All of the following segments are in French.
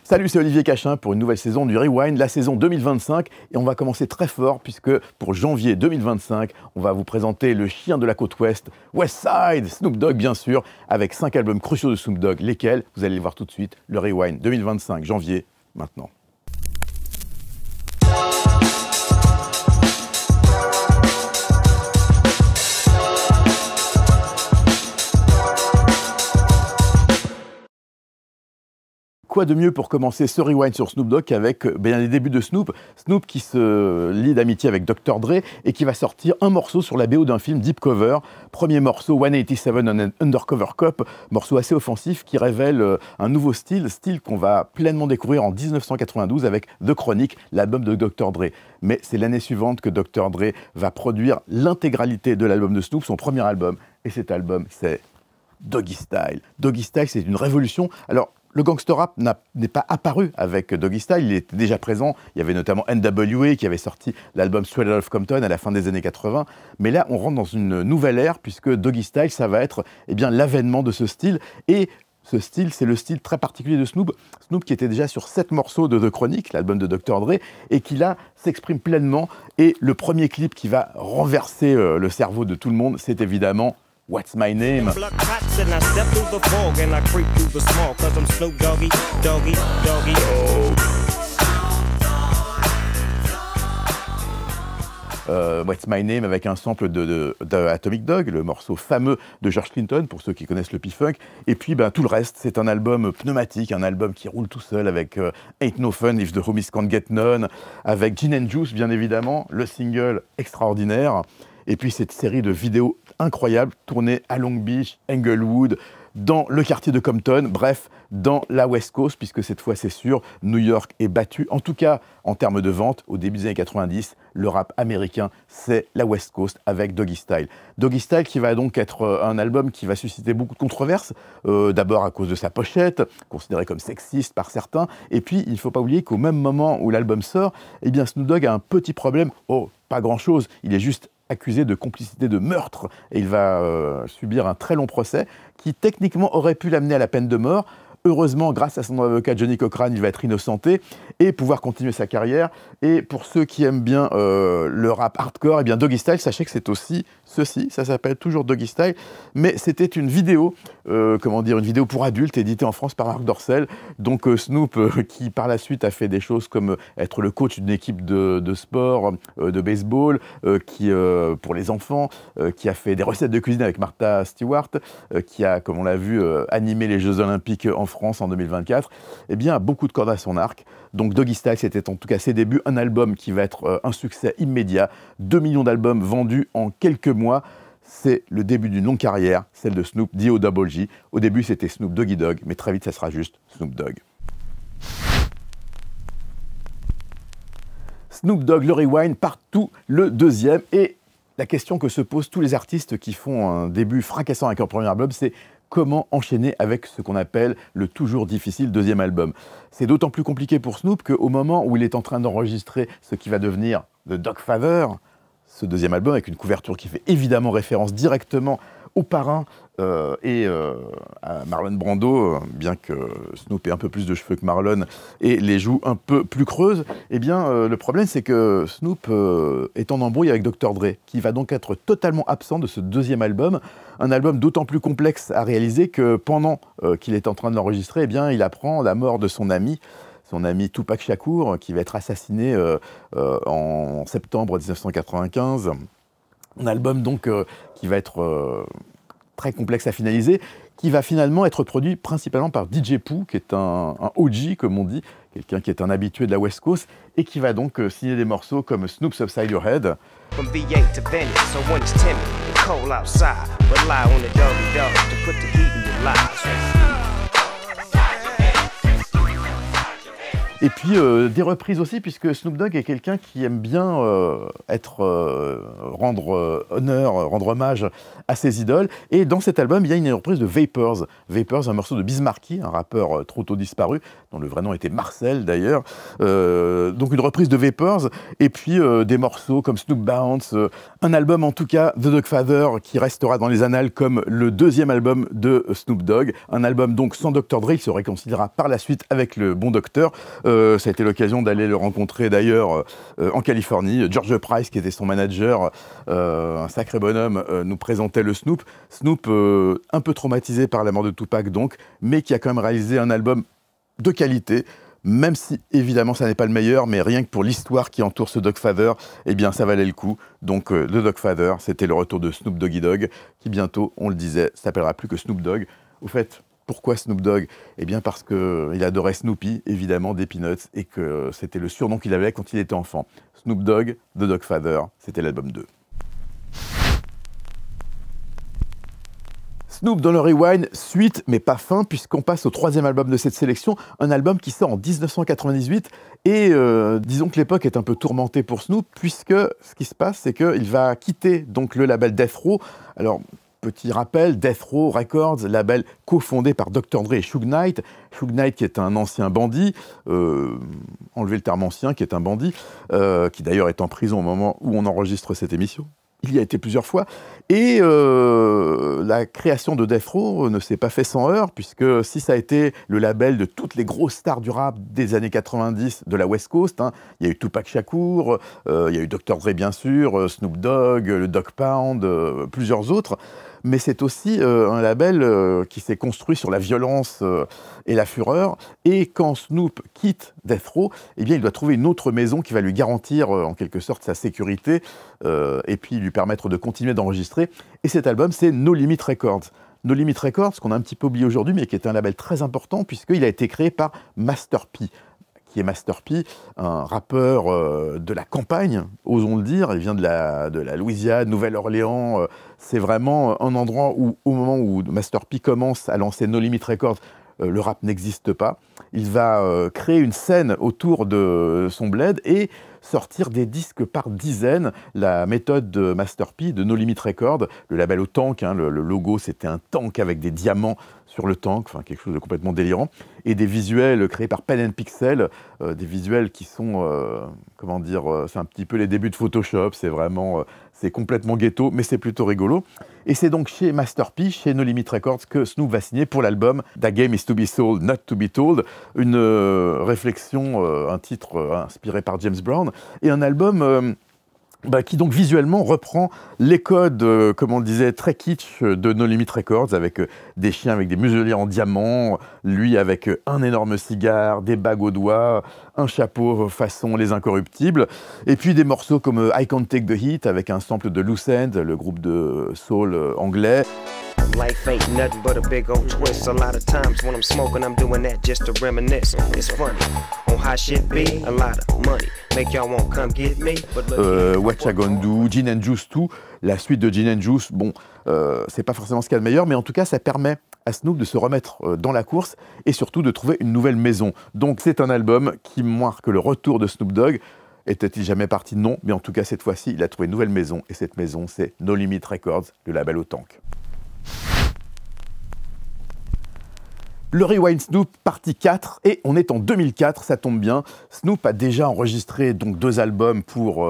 Salut, c'est Olivier Cachin pour une nouvelle saison du Rewind, la saison 2025. Et on va commencer très fort puisque pour janvier 2025, on va vous présenter le chien de la côte ouest, Westside, Snoop Dogg bien sûr, avec 5 albums cruciaux de Snoop Dogg, lesquels, vous allez les voir tout de suite, le Rewind 2025, janvier, maintenant. Quoi de mieux pour commencer ce rewind sur Snoop Dogg qu'avec les débuts de Snoop. Snoop qui se lie d'amitié avec Dr. Dre et qui va sortir un morceau sur la BO d'un film Deep Cover. Premier morceau, 187 on Undercover Cop, morceau assez offensif qui révèle un nouveau style qu'on va pleinement découvrir en 1992 avec The Chronic, l'album de Dr. Dre. Mais c'est l'année suivante que Dr. Dre va produire l'intégralité de l'album de Snoop, son premier album. Et cet album, c'est Doggy Style. Doggy Style, c'est une révolution. Alors, le gangster rap n'est pas apparu avec Doggy Style, il était déjà présent. Il y avait notamment NWA qui avait sorti l'album Straight Outta Compton à la fin des années 80. Mais là, on rentre dans une nouvelle ère puisque Doggy Style, ça va être l'avènement de ce style. Et ce style, c'est le style très particulier de Snoop. Snoop qui était déjà sur 7 morceaux de The Chronic, l'album de Dr. Dre, et qui là s'exprime pleinement. Et le premier clip qui va renverser le cerveau de tout le monde, c'est évidemment What's My Name? What's My Name avec un sample de Atomic Dog, le morceau fameux de George Clinton, pour ceux qui connaissent le P-Funk. Et puis tout le reste, c'est un album pneumatique, un album qui roule tout seul avec Ain't No Fun If The Homies Can't Get None, avec Gin and Juice, bien évidemment, le single extraordinaire. Et puis cette série de vidéos incroyables tournées à Long Beach, Englewood, dans le quartier de Compton, bref, dans la West Coast, puisque cette fois, c'est sûr, New York est battu. En tout cas, en termes de vente, au début des années 90, le rap américain, c'est la West Coast avec Doggy Style. Doggy Style qui va donc être un album qui va susciter beaucoup de controverses, d'abord à cause de sa pochette, considérée comme sexiste par certains, et puis il ne faut pas oublier qu'au même moment où l'album sort, eh bien Snoop Dogg a un petit problème, pas grand-chose, il est juste accusé de complicité de meurtre et il va subir un très long procès qui techniquement aurait pu l'amener à la peine de mort. Heureusement, grâce à son avocat Johnny Cochran, il va être innocenté et pouvoir continuer sa carrière. Et pour ceux qui aiment bien le rap hardcore, eh bien Doggy Style, sachez que c'est aussi ceci, ça s'appelle toujours Doggy Style, mais c'était une vidéo, une vidéo pour adultes éditée en France par Marc Dorcel. Donc Snoop, qui par la suite a fait des choses comme être le coach d'une équipe de sport, de baseball, qui pour les enfants, qui a fait des recettes de cuisine avec Martha Stewart, qui a, comme on l'a vu, animé les Jeux Olympiques en France en 2024, eh bien, a beaucoup de cordes à son arc. Donc Doggy Style, c'était en tout cas ses débuts, un album qui va être un succès immédiat, 2 millions d'albums vendus en quelques mois. C'est le début d'une longue carrière, celle de Snoop, D.O.G. Au début, c'était Snoop Doggy Dogg, mais très vite, ça sera juste Snoop Dogg. Snoop Dogg, le Rewind, partout le deuxième. Et la question que se posent tous les artistes qui font un début fracassant avec leur premier album, c'est comment enchaîner avec ce qu'on appelle le toujours difficile deuxième album. C'est d'autant plus compliqué pour Snoop qu'au moment où il est en train d'enregistrer ce qui va devenir The Dogfather, ce deuxième album avec une couverture qui fait évidemment référence directement au parrain à Marlon Brando, bien que Snoop ait un peu plus de cheveux que Marlon et les joues un peu plus creuses, eh bien le problème c'est que Snoop est en embrouille avec Dr. Dre, qui va donc être totalement absent de ce deuxième album, un album d'autant plus complexe à réaliser que pendant qu'il est en train de l'enregistrer, eh bien il apprend la mort de son ami Tupac Shakur, qui va être assassiné en septembre 1995. Un album donc qui va être très complexe à finaliser, qui va finalement être produit principalement par DJ Pooh, qui est un OG, comme on dit, quelqu'un qui est un habitué de la West Coast, et qui va donc signer des morceaux comme Snoop's Upside Your Head. From V8 to Venice, so when it's timid, cold outside, rely on the Doggy Dog to put the heat in your lives. Et puis des reprises aussi, puisque Snoop Dogg est quelqu'un qui aime bien rendre hommage à ses idoles. Et dans cet album, il y a une reprise de Vapors. Vapors, un morceau de Biz Markie, un rappeur trop tôt disparu, dont le vrai nom était Marcel d'ailleurs. Donc une reprise de Vapors, et puis des morceaux comme Snoop Bounce, un album en tout cas, The Dogfather, qui restera dans les annales comme le deuxième album de Snoop Dogg. Un album donc sans Dr. Dre, il se réconciliera par la suite avec le bon docteur. Ça a été l'occasion d'aller le rencontrer d'ailleurs en Californie. George Price, qui était son manager, un sacré bonhomme, nous présentait le Snoop. Snoop, un peu traumatisé par la mort de Tupac donc, mais qui a quand même réalisé un album de qualité, même si évidemment ça n'est pas le meilleur, mais rien que pour l'histoire qui entoure ce Dogfather, eh bien ça valait le coup. Donc le Dogfather, c'était le retour de Snoop Doggy Dogg, qui bientôt, on le disait, s'appellera plus que Snoop Dogg. Au fait, pourquoi Snoop Dogg? Eh bien parce qu'il adorait Snoopy, évidemment, des Peanuts, et que c'était le surnom qu'il avait quand il était enfant. Snoop Dogg, The Dogfather, c'était l'album 2. Snoop dans le Rewind, suite mais pas fin, puisqu'on passe au troisième album de cette sélection, un album qui sort en 1998, et disons que l'époque est un peu tourmentée pour Snoop, puisque ce qui se passe, c'est qu'il va quitter donc le label Death Row. Alors, petit rappel, Death Row Records, label cofondé par Dr. Dre et Suge Knight. Suge Knight qui est un ancien bandit, enlevez le terme ancien, qui est un bandit, qui d'ailleurs est en prison au moment où on enregistre cette émission. Il y a été plusieurs fois. Et la création de Death Row ne s'est pas fait sans heurts, puisque si ça a été le label de toutes les grosses stars du rap des années 90 de la West Coast, hein, il y a eu Tupac Shakur, il y a eu Dr. Dre bien sûr, Snoop Dogg, le Dogg Pound, plusieurs autres. Mais c'est aussi un label qui s'est construit sur la violence et la fureur. Et quand Snoop quitte Death Row, eh bien, il doit trouver une autre maison qui va lui garantir en quelque sorte sa sécurité et puis lui permettre de continuer d'enregistrer. Et cet album, c'est No Limit Records. No Limit Records, qu'on a un petit peu oublié aujourd'hui, mais qui est un label très important puisqu'il a été créé par Master P, qui est Master P, un rappeur de la campagne, osons le dire. Il vient de la Louisiane, Nouvelle-Orléans. C'est vraiment un endroit où, au moment où Master P commence à lancer No Limit Records, le rap n'existe pas. Il va créer une scène autour de son bled et sortir des disques par dizaines. La méthode de Master P, de No Limit Records, le label au tank, hein, le logo c'était un tank avec des diamants sur le tank, enfin quelque chose de complètement délirant, et des visuels créés par Pen and Pixel, des visuels qui sont, comment dire, c'est un petit peu les débuts de Photoshop, c'est vraiment, c'est complètement ghetto, mais c'est plutôt rigolo. Et c'est donc chez Master P, chez No Limit Records, que Snoop va signer pour l'album That Game Is To Be Sold, Not To Be Told, une réflexion, un titre inspiré par James Brown, et un album qui donc visuellement reprend les codes, comme on le disait, très kitsch de No Limit Records, avec des chiens avec des museliers en diamant, lui avec un énorme cigare, des bagues aux doigts, un chapeau façon Les Incorruptibles, et puis des morceaux comme I Can't Take the Heat, avec un sample de Loose End, le groupe de soul anglais. Life ain't nothing but a big old twist. A lot of times when I'm smoking, I'm doing that just to reminisce. It's funny. On how shit be, a lot of money. Make y'all won't come get me. What Ya Gonna Do, Gin and Juice 2, la suite de Gin and Juice, bon, c'est pas forcément ce qu'il y a de meilleur, mais en tout cas, ça permet à Snoop de se remettre dans la course et surtout de trouver une nouvelle maison. Donc c'est un album qui marque le retour de Snoop Dogg. Était-il jamais parti? Non, mais en tout cas, cette fois-ci, il a trouvé une nouvelle maison, et cette maison, c'est No Limit Records, le label au tank. Le Rewind Snoop, partie 4, et on est en 2004, ça tombe bien. Snoop a déjà enregistré donc 2 albums pour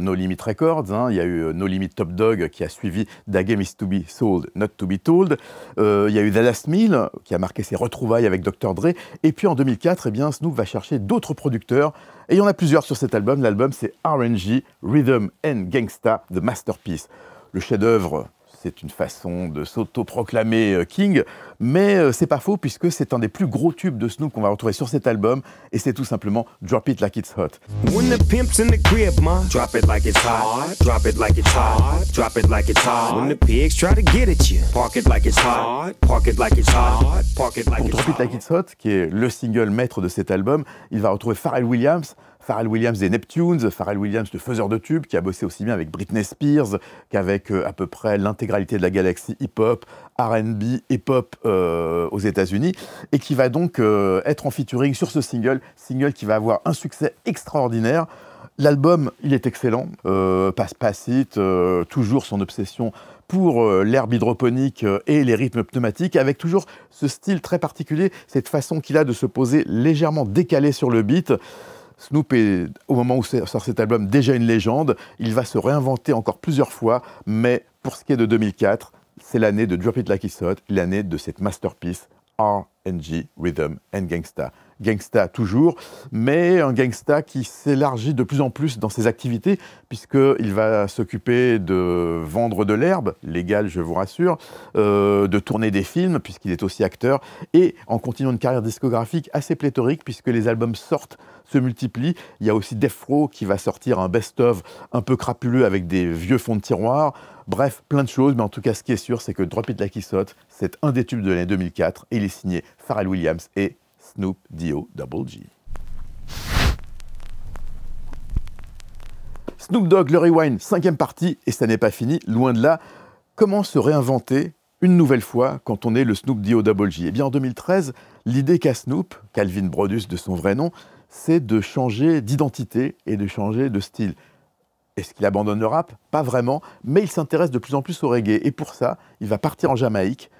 No Limit Records. Hein. Il y a eu No Limit Top Dog qui a suivi That Game Is To Be Sold, Not To Be Told. Il y a eu The Last Meal qui a marqué ses retrouvailles avec Dr. Dre. Et puis en 2004, eh bien, Snoop va chercher d'autres producteurs. Et il y en a plusieurs sur cet album. L'album, c'est R&G, Rhythm and Gangsta, The Masterpiece. Le chef-d'œuvre, c'est une façon de s'auto-proclamer King, mais c'est pas faux puisque c'est un des plus gros tubes de Snoop qu'on va retrouver sur cet album, et c'est tout simplement Drop It Like It's Hot. When the pimp's in the crib, ma, drop it like it's hot. Drop it like it's hot. Drop it like it's hot. When the pigs try to get at you, park it like it's hot. Park it like it's hot. Park it like it's hot. Pour Drop It Like It's Hot, qui est le single maître de cet album, il va retrouver Pharrell Williams. Pharrell Williams des Neptunes, Pharrell Williams le faiseur de tubes, qui a bossé aussi bien avec Britney Spears qu'avec à peu près l'intégralité de la galaxie hip-hop, R&B et pop aux États-Unis, et qui va donc être en featuring sur ce single qui va avoir un succès extraordinaire. L'album, il est excellent, Pass It, toujours son obsession pour l'herbe hydroponique et les rythmes pneumatiques, avec toujours ce style très particulier, cette façon qu'il a de se poser légèrement décalé sur le beat. Snoop est, au moment où sort cet album, déjà une légende. Il va se réinventer encore plusieurs fois, mais pour ce qui est de 2004, c'est l'année de Drop It Like It's Hot, l'année de cette masterpiece R&G, Rhythm and Gangsta. Gangsta toujours, mais un gangsta qui s'élargit de plus en plus dans ses activités, puisqu'il va s'occuper de vendre de l'herbe, légale je vous rassure, de tourner des films, puisqu'il est aussi acteur, et en continuant une carrière discographique assez pléthorique, puisque les albums sortent, se multiplient. Il y a aussi Death Row qui va sortir un best-of un peu crapuleux avec des vieux fonds de tiroir. Bref, plein de choses, mais en tout cas, ce qui est sûr, c'est que Drop It Like It's Hot, c'est un des tubes de l'année 2004, et il est signé Pharrell Williams et Snoop D.O. Double G. Snoop Dogg, le Rewind, 5e partie, et ça n'est pas fini, loin de là. Comment se réinventer une nouvelle fois quand on est le Snoop D.O. Double G? Eh bien, en 2013, l'idée qu'a Snoop, Calvin Brodus de son vrai nom, c'est de changer d'identité et de changer de style. Est-ce qu'il abandonne le rap? Pas vraiment, mais il s'intéresse de plus en plus au reggae. Et pour ça, il va partir en Jamaïque,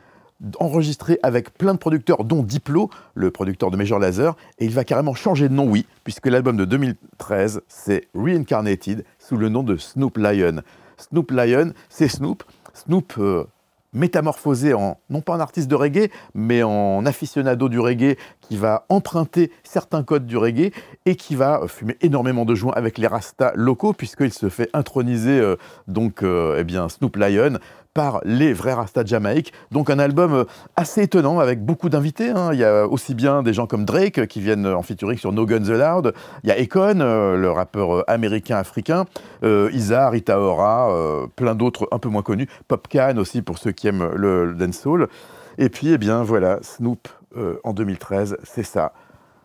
enregistré avec plein de producteurs, dont Diplo, le producteur de Major Lazer, et il va carrément changer de nom, oui, puisque l'album de 2013, c'est Reincarnated, sous le nom de Snoop Lion. Snoop Lion, c'est Snoop. Snoop métamorphosé en, non pas en artiste de reggae, mais en aficionado du reggae, qui va emprunter certains codes du reggae et qui va fumer énormément de joints avec les Rastas locaux, puisqu'il se fait introniser eh bien, Snoop Lion par les vrais Rastas de Jamaïque. Donc un album assez étonnant, avec beaucoup d'invités. Il y a aussi bien des gens comme Drake qui viennent en featuring sur No Guns Allowed. Il y a Akon, le rappeur américain-africain. Isa, Rita Ora, plein d'autres un peu moins connus. Popcaan aussi pour ceux qui aiment le dancehall. Et puis, eh bien, voilà, Snoop en 2013, c'est ça.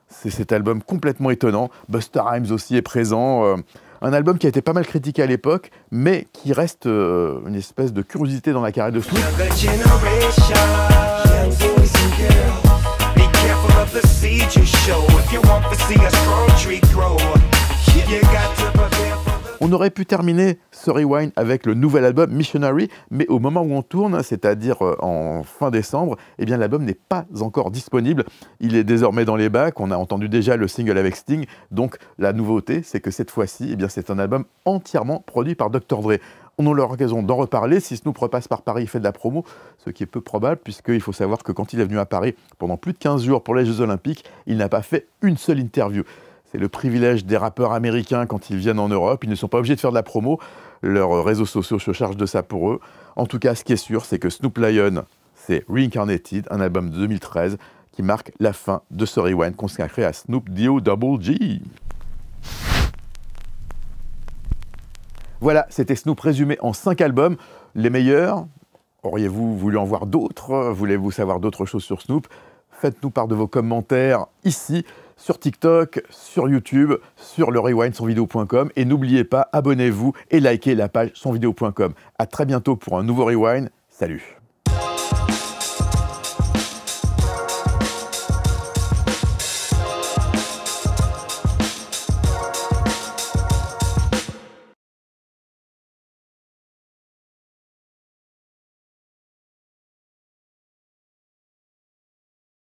C'est cet album complètement étonnant. Busta Rhymes aussi est présent. Un album qui a été pas mal critiqué à l'époque, mais qui reste une espèce de curiosité dans la carrière de Snoop. On aurait pu terminer ce Rewind avec le nouvel album Missionary, mais au moment où on tourne, c'est-à-dire en fin décembre, eh bien l'album n'est pas encore disponible. Il est désormais dans les bacs. On a entendu déjà le single avec Sting. Donc la nouveauté, c'est que cette fois-ci, eh bien c'est un album entièrement produit par Dr. Dre. On aura l'occasion d'en reparler. Si Snoop repasse par Paris, il fait de la promo, ce qui est peu probable, puisqu'il faut savoir que quand il est venu à Paris pendant plus de 15 jours pour les Jeux Olympiques, il n'a pas fait une seule interview. C'est le privilège des rappeurs américains quand ils viennent en Europe. Ils ne sont pas obligés de faire de la promo. Leurs réseaux sociaux se chargent de ça pour eux. En tout cas, ce qui est sûr, c'est que Snoop Lion, c'est Reincarnated, un album de 2013 qui marque la fin de ce Rewind consacré à Snoop D.O. Double G. Voilà, c'était Snoop résumé en 5 albums. Les meilleurs, auriez-vous voulu en voir d'autres? Voulez-vous savoir d'autres choses sur Snoop? Faites-nous part de vos commentaires ici, sur TikTok, sur YouTube, sur le Rewind sonvideo.com. Et n'oubliez pas, abonnez-vous et likez la page sonvideo.com. À très bientôt pour un nouveau Rewind. Salut!